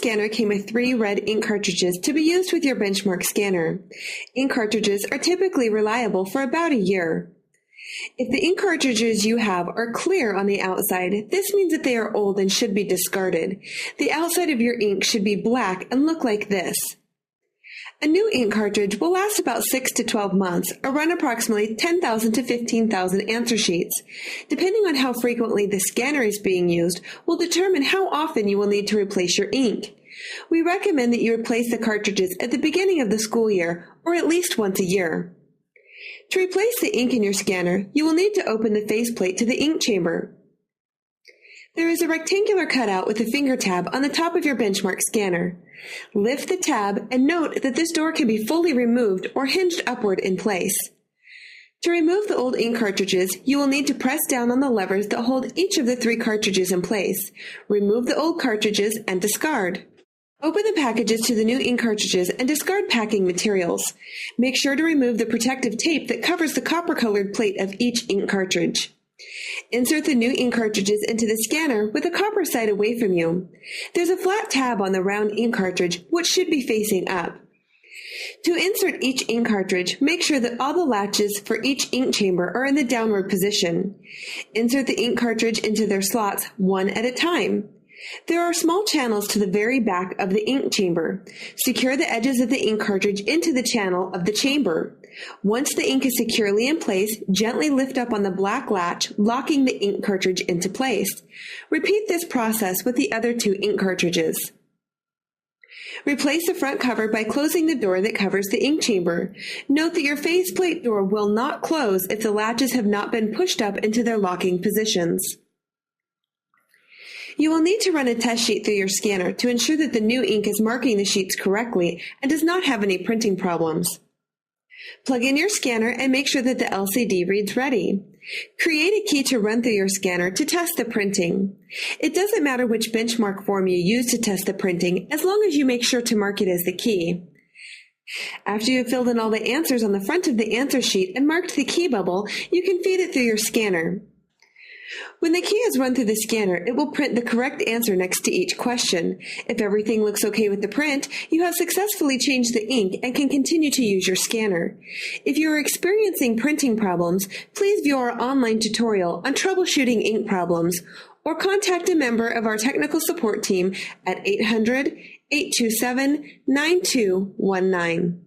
scanner came with 3 red ink cartridges to be used with your BenchMark scanner. Ink cartridges are typically reliable for about a year. If the ink cartridges you have are clear on the outside, this means that they are old and should be discarded. The outside of your ink should be black and look like this. A new ink cartridge will last about 6 to 12 months or run approximately 10,000 to 15,000 answer sheets. Depending on how frequently the scanner is being used will determine how often you will need to replace your ink. We recommend that you replace the cartridges at the beginning of the school year or at least once a year. To replace the ink in your scanner, you will need to open the faceplate to the ink chamber. There is a rectangular cutout with a finger tab on the top of your BenchMark scanner. Lift the tab and note that this door can be fully removed or hinged upward in place. To remove the old ink cartridges, you will need to press down on the levers that hold each of the 3 cartridges in place. Remove the old cartridges and discard. Open the packages to the new ink cartridges and discard packing materials. Make sure to remove the protective tape that covers the copper-colored plate of each ink cartridge. Insert the new ink cartridges into the scanner with the copper side away from you. There's a flat tab on the round ink cartridge, which should be facing up. To insert each ink cartridge, make sure that all the latches for each ink chamber are in the downward position. Insert the ink cartridge into their slots one at a time. There are small channels to the very back of the ink chamber. Secure the edges of the ink cartridge into the channel of the chamber. Once the ink is securely in place, gently lift up on the black latch, locking the ink cartridge into place. Repeat this process with the other 2 ink cartridges. Replace the front cover by closing the door that covers the ink chamber. Note that your faceplate door will not close if the latches have not been pushed up into their locking positions. You will need to run a test sheet through your scanner to ensure that the new ink is marking the sheets correctly and does not have any printing problems. Plug in your scanner and make sure that the LCD reads ready. Create a key to run through your scanner to test the printing. It doesn't matter which BenchMark form you use to test the printing, as long as you make sure to mark it as the key. After you have filled in all the answers on the front of the answer sheet and marked the key bubble, you can feed it through your scanner. When the key is run through the scanner, it will print the correct answer next to each question. If everything looks okay with the print, you have successfully changed the ink and can continue to use your scanner. If you are experiencing printing problems, please view our online tutorial on troubleshooting ink problems or contact a member of our technical support team at 800-827-9219.